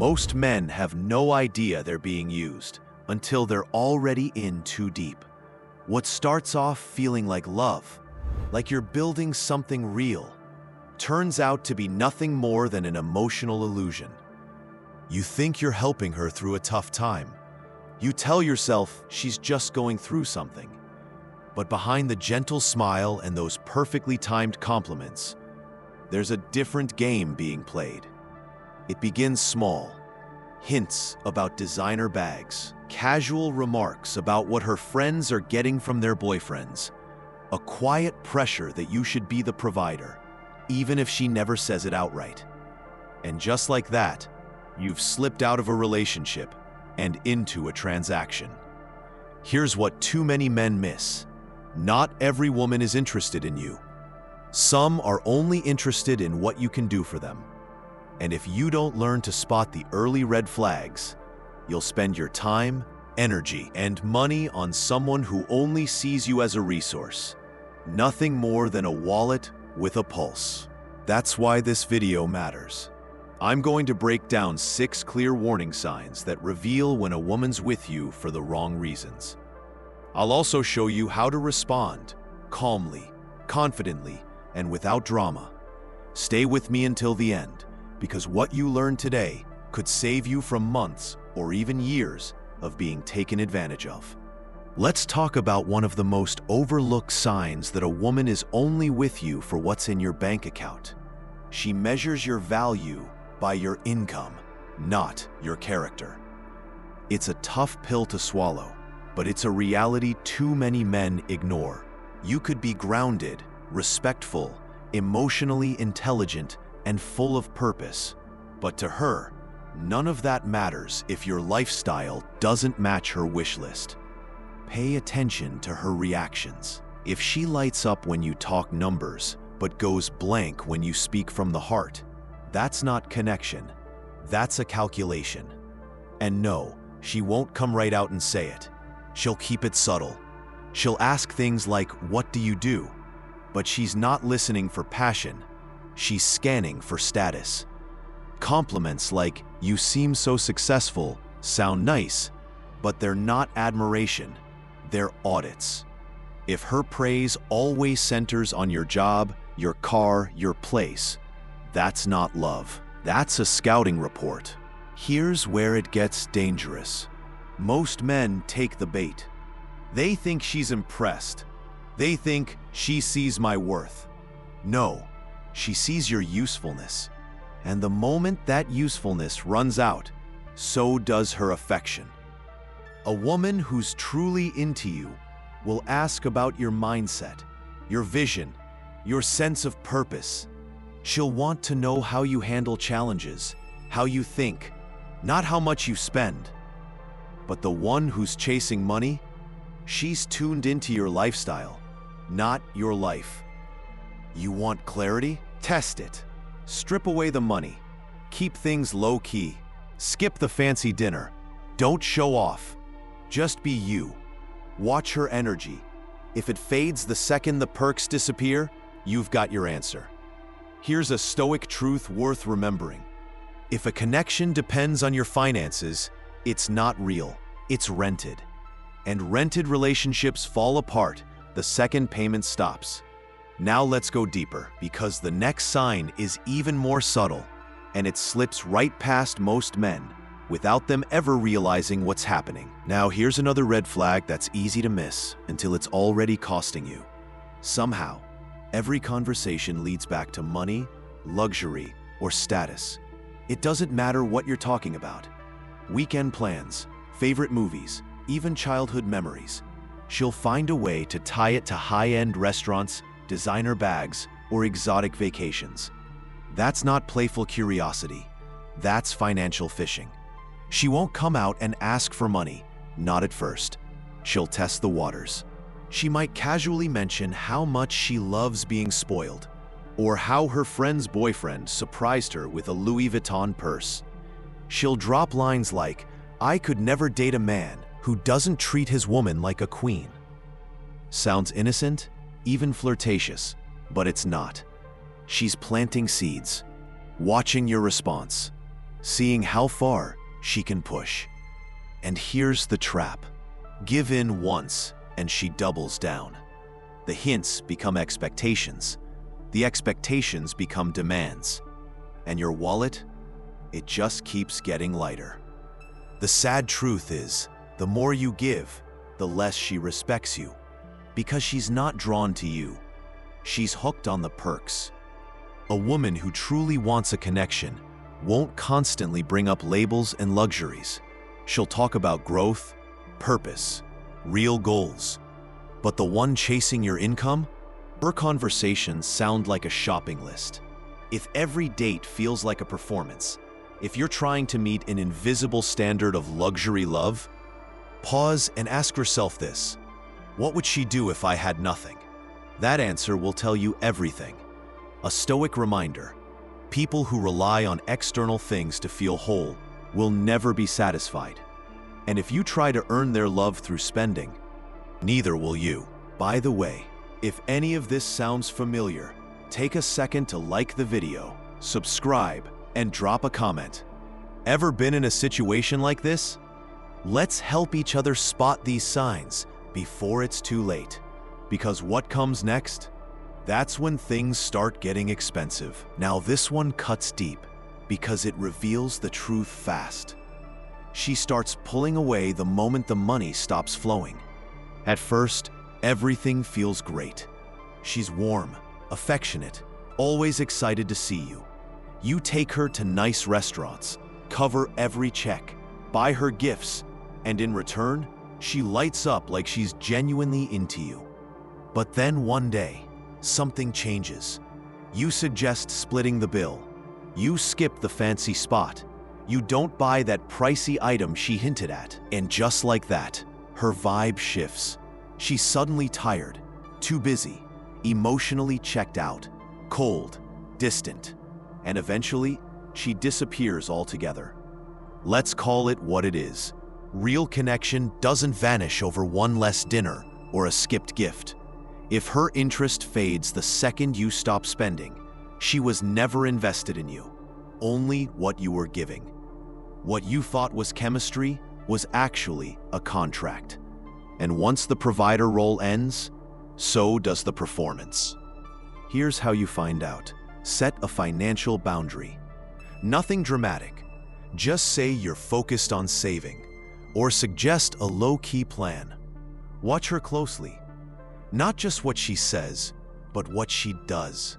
Most men have no idea they're being used until they're already in too deep. What starts off feeling like love, like you're building something real, turns out to be nothing more than an emotional illusion. You think you're helping her through a tough time. You tell yourself she's just going through something. But behind the gentle smile and those perfectly timed compliments, there's a different game being played. It begins small. Hints about designer bags, casual remarks about what her friends are getting from their boyfriends, a quiet pressure that you should be the provider, even if she never says it outright. And just like that, you've slipped out of a relationship and into a transaction. Here's what too many men miss. Not every woman is interested in you. Some are only interested in what you can do for them. And if you don't learn to spot the early red flags, you'll spend your time, energy, and money on someone who only sees you as a resource. Nothing more than a wallet with a pulse. That's why this video matters. I'm going to break down 6 clear warning signs that reveal when a woman's with you for the wrong reasons. I'll also show you how to respond calmly, confidently, and without drama. Stay with me until the end, because what you learn today could save you from months or even years of being taken advantage of. Let's talk about one of the most overlooked signs that a woman is only with you for what's in your bank account. She measures your value by your income, not your character. It's a tough pill to swallow, but it's a reality too many men ignore. You could be grounded, respectful, emotionally intelligent, and full of purpose, but to her, none of that matters if your lifestyle doesn't match her wish list. Pay attention to her reactions. If she lights up when you talk numbers, but goes blank when you speak from the heart, that's not connection. That's a calculation. And no, she won't come right out and say it. She'll keep it subtle. She'll ask things like, "What do you do?" But she's not listening for passion. She's scanning for status. Compliments like, "You seem so successful," sound nice, but they're not admiration. They're audits. If her praise always centers on your job, your car, your place, that's not love. That's a scouting report. Here's where it gets dangerous. Most men take the bait. They think she's impressed. They think she sees my worth. No, she sees your usefulness. And the moment that usefulness runs out, so does her affection. A woman who's truly into you will ask about your mindset, your vision, your sense of purpose. She'll want to know how you handle challenges, how you think, not how much you spend. But the one who's chasing money, she's tuned into your lifestyle, not your life. You want clarity? Test it. Strip away the money. Keep things low-key. Skip the fancy dinner. Don't show off. Just be you. Watch her energy. If it fades the second the perks disappear, you've got your answer. Here's a Stoic truth worth remembering. If a connection depends on your finances, it's not real, it's rented. And rented relationships fall apart the second payment stops. Now let's go deeper, because the next sign is even more subtle, and it slips right past most men without them ever realizing what's happening. Now here's another red flag that's easy to miss until it's already costing you. Somehow, every conversation leads back to money, luxury, or status. It doesn't matter what you're talking about. Weekend plans, favorite movies, even childhood memories. She'll find a way to tie it to high-end restaurants, designer bags, or exotic vacations. That's not playful curiosity. That's financial fishing. She won't come out and ask for money, not at first. She'll test the waters. She might casually mention how much she loves being spoiled, or how her friend's boyfriend surprised her with a Louis Vuitton purse. She'll drop lines like, "I could never date a man who doesn't treat his woman like a queen." Sounds innocent, even flirtatious, but it's not. She's planting seeds, watching your response. seeing how far she can push. And here's the trap. Give in once, and she doubles down. The hints become expectations. The expectations become demands. And your wallet, it just keeps getting lighter. The sad truth is, the more you give, the less she respects you. Because she's not drawn to you. She's hooked on the perks. A woman who truly wants a connection won't constantly bring up labels and luxuries. She'll talk about growth, purpose, real goals. But the one chasing your income? Her conversations sound like a shopping list. If every date feels like a performance, if you're trying to meet an invisible standard of luxury love, pause and ask yourself this: what would she do if I had nothing? That answer will tell you everything. A Stoic reminder: people who rely on external things to feel whole will never be satisfied. And if you try to earn their love through spending, neither will you. By the way, if any of this sounds familiar, take a second to like the video, subscribe, and drop a comment. Ever been in a situation like this? Let's help each other spot these signs before it's too late. Because what comes next? That's when things start getting expensive. Now this one cuts deep because it reveals the truth fast. She starts pulling away the moment the money stops flowing. At first, everything feels great. She's warm, affectionate, always excited to see you. You take her to nice restaurants, cover every check, buy her gifts, and in return, she lights up like she's genuinely into you. But then one day, something changes. You suggest splitting the bill. You skip the fancy spot. You don't buy that pricey item she hinted at. And just like that, her vibe shifts. She's suddenly tired, too busy, emotionally checked out, cold, distant, and eventually, she disappears altogether. Let's call it what it is. Real connection doesn't vanish over one less dinner or a skipped gift. If her interest fades the second you stop spending, she was never invested in you, only what you were giving. What you thought was chemistry was actually a contract. And once the provider role ends, so does the performance. Here's how you find out. Set a financial boundary. Nothing dramatic. Just say you're focused on saving, or suggest a low-key plan. Watch her closely. Not just what she says, but what she does.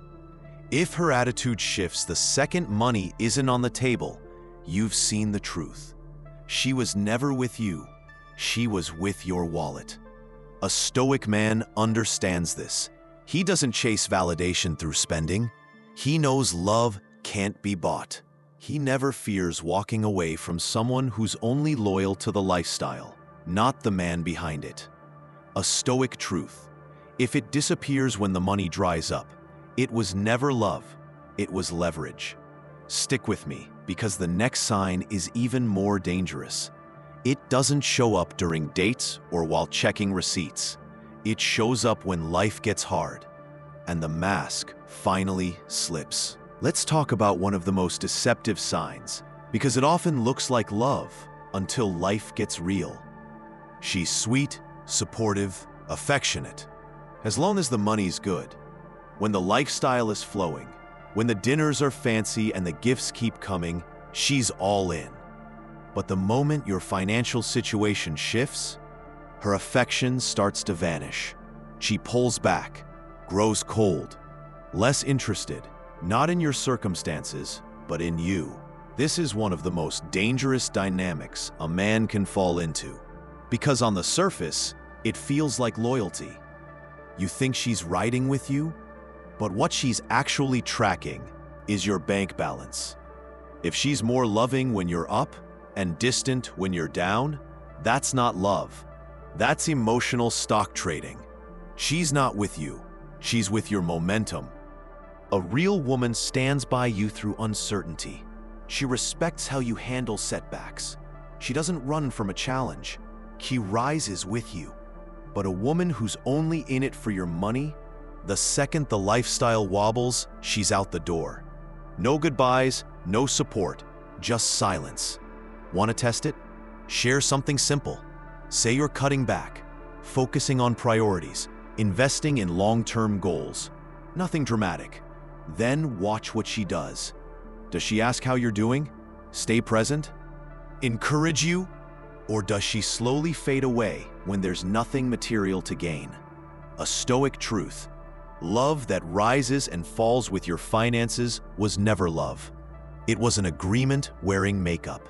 If her attitude shifts the second money isn't on the table, you've seen the truth. She was never with you. She was with your wallet. A Stoic man understands this. He doesn't chase validation through spending. He knows love can't be bought. He never fears walking away from someone who's only loyal to the lifestyle, not the man behind it. A Stoic truth. If it disappears when the money dries up, it was never love, it was leverage. Stick with me, because the next sign is even more dangerous. It doesn't show up during dates or while checking receipts. It shows up when life gets hard, and the mask finally slips. Let's talk about one of the most deceptive signs, because it often looks like love until life gets real. She's sweet, supportive, affectionate. As long as the money's good. When the lifestyle is flowing, when the dinners are fancy and the gifts keep coming, she's all in. But the moment your financial situation shifts, her affection starts to vanish. She pulls back, grows cold, less interested, not in your circumstances, but in you. This is one of the most dangerous dynamics a man can fall into. Because on the surface, it feels like loyalty. You think she's riding with you, but what she's actually tracking is your bank balance. If she's more loving when you're up and distant when you're down, that's not love. That's emotional stock trading. She's not with you. She's with your momentum. A real woman stands by you through uncertainty. She respects how you handle setbacks. She doesn't run from a challenge. She rises with you. But a woman who's only in it for your money, the second the lifestyle wobbles, she's out the door. No goodbyes, no support, just silence. Want to test it? Share something simple. Say you're cutting back, focusing on priorities, investing in long-term goals. Nothing dramatic. Then watch what she does. Does she ask how you're doing? Stay present? Encourage you? Or does she slowly fade away when there's nothing material to gain? A Stoic truth. Love that rises and falls with your finances was never love. It was an agreement wearing makeup.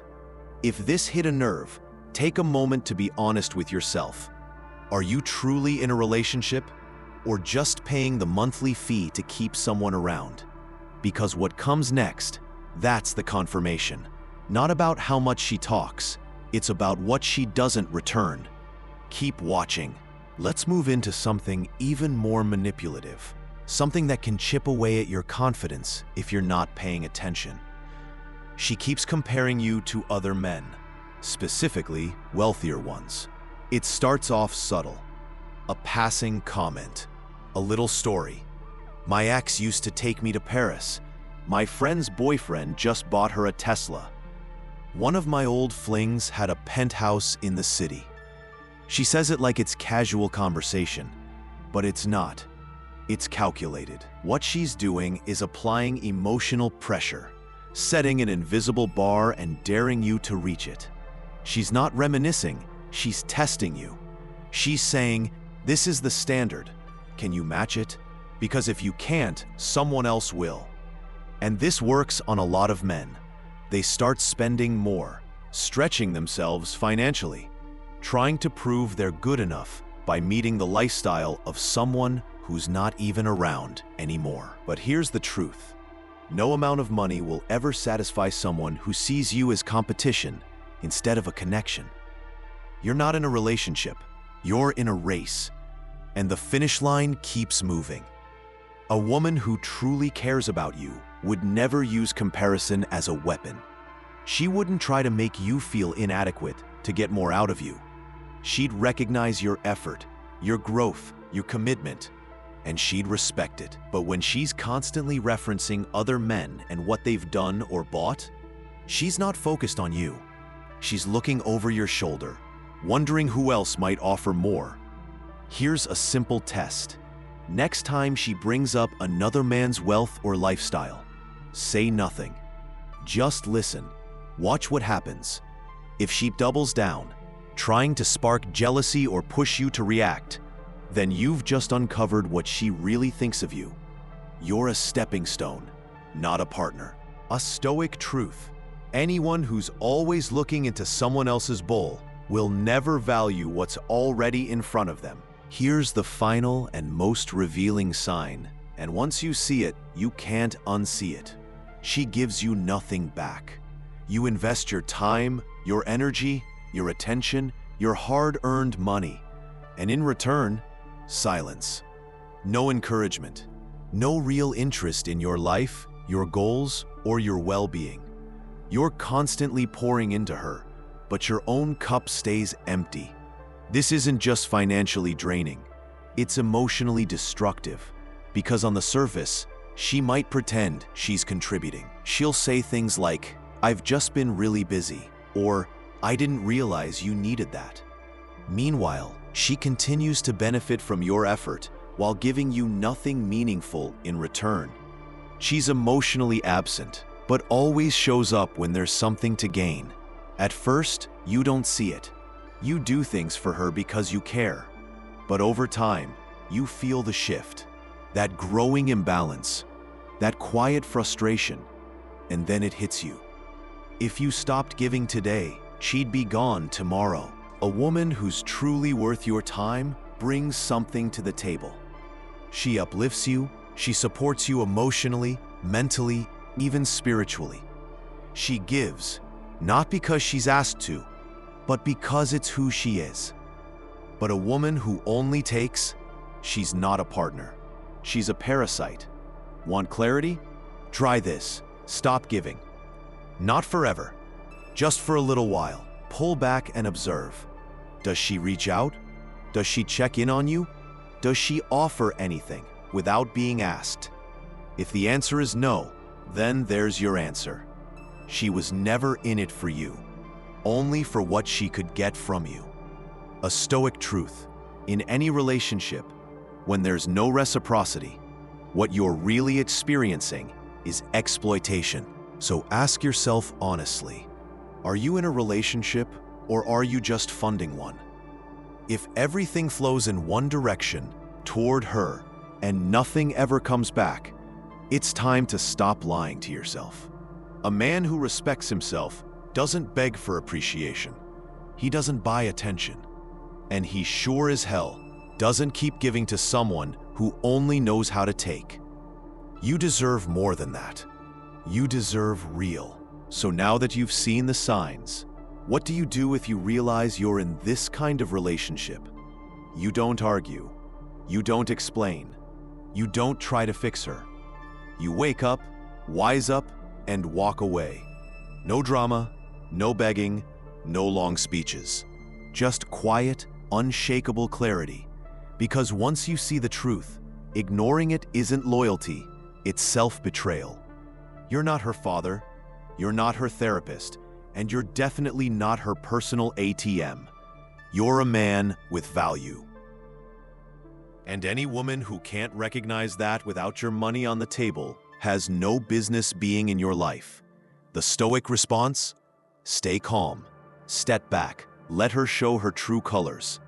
If this hit a nerve, take a moment to be honest with yourself. Are you truly in a relationship, or just paying the monthly fee to keep someone around? Because what comes next, that's the confirmation. Not about how much she talks, it's about what she doesn't return. Keep watching. Let's move into something even more manipulative. Something that can chip away at your confidence if you're not paying attention. She keeps comparing you to other men, specifically wealthier ones. It starts off subtle. A passing comment. A little story. My ex used to take me to Paris. My friend's boyfriend just bought her a Tesla. One of my old flings had a penthouse in the city. She says it like it's casual conversation, but it's not. It's calculated. What she's doing is applying emotional pressure, setting an invisible bar and daring you to reach it. She's not reminiscing, she's testing you. She's saying, this is the standard. Can you match it? Because if you can't, someone else will. And this works on a lot of men. They start spending more, stretching themselves financially, trying to prove they're good enough by meeting the lifestyle of someone who's not even around anymore. But here's the truth. No amount of money will ever satisfy someone who sees you as competition instead of a connection. You're not in a relationship, you're in a race, and the finish line keeps moving. A woman who truly cares about you would never use comparison as a weapon. She wouldn't try to make you feel inadequate to get more out of you. She'd recognize your effort, your growth, your commitment, and she'd respect it. But when she's constantly referencing other men and what they've done or bought, she's not focused on you. She's looking over your shoulder, wondering who else might offer more. Here's a simple test. Next time she brings up another man's wealth or lifestyle, say nothing. Just listen. Watch what happens. If she doubles down, trying to spark jealousy or push you to react, then you've just uncovered what she really thinks of you. You're a stepping stone, not a partner. A Stoic truth. Anyone who's always looking into someone else's bowl will never value what's already in front of them. Here's the final and most revealing sign, and once you see it, you can't unsee it. She gives you nothing back. You invest your time, your energy, your attention, your hard-earned money, and in return, silence. No encouragement. No real interest in your life, your goals, or your well-being. You're constantly pouring into her, but your own cup stays empty. This isn't just financially draining. It's emotionally destructive, because on the surface, she might pretend she's contributing. She'll say things like, "I've just been really busy," or "I didn't realize you needed that." Meanwhile, she continues to benefit from your effort while giving you nothing meaningful in return. She's emotionally absent, but always shows up when there's something to gain. At first, you don't see it. You do things for her because you care. But over time, you feel the shift, that growing imbalance, that quiet frustration, and then it hits you. If you stopped giving today, she'd be gone tomorrow. A woman who's truly worth your time brings something to the table. She uplifts you, she supports you emotionally, mentally, even spiritually. She gives, not because she's asked to, but because it's who she is. But a woman who only takes, she's not a partner. She's a parasite. Want clarity? Try this. Stop giving. Not forever, just for a little while. Pull back and observe. Does she reach out? Does she check in on you? Does she offer anything without being asked? If the answer is no, then there's your answer. She was never in it for you, only for what she could get from you. A Stoic truth: in any relationship, when there's no reciprocity, what you're really experiencing is exploitation. So ask yourself honestly, are you in a relationship or are you just funding one? If everything flows in one direction, toward her, and nothing ever comes back, it's time to stop lying to yourself. A man who respects himself doesn't beg for appreciation. He doesn't buy attention. And he sure as hell doesn't keep giving to someone who only knows how to take. You deserve more than that. You deserve real. So now that you've seen the signs, what do you do if you realize you're in this kind of relationship? You don't argue. You don't explain. You don't try to fix her. You wake up, wise up, and walk away. No drama, no begging, no long speeches. Just quiet, unshakable clarity. Because once you see the truth, ignoring it isn't loyalty, it's self-betrayal. You're not her father, you're not her therapist, and you're definitely not her personal ATM. You're a man with value. And any woman who can't recognize that without your money on the table has no business being in your life. The Stoic response? Stay calm. Step back. Let her show her true colors.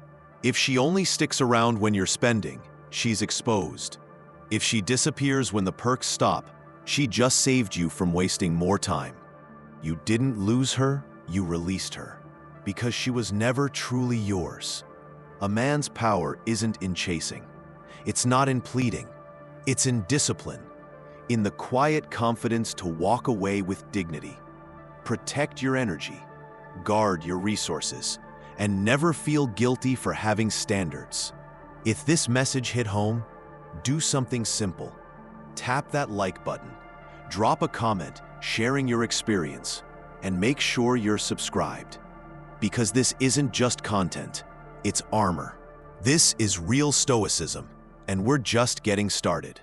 If she only sticks around when you're spending, she's exposed. If she disappears when the perks stop, she just saved you from wasting more time. You didn't lose her, you released her. Because she was never truly yours. A man's power isn't in chasing. It's not in pleading. It's in discipline. In the quiet confidence to walk away with dignity. Protect your energy. Guard your resources. And never feel guilty for having standards. If this message hit home, do something simple. Tap that like button. Drop a comment sharing your experience. And make sure you're subscribed. Because this isn't just content, it's armor. This is real Stoicism, and we're just getting started.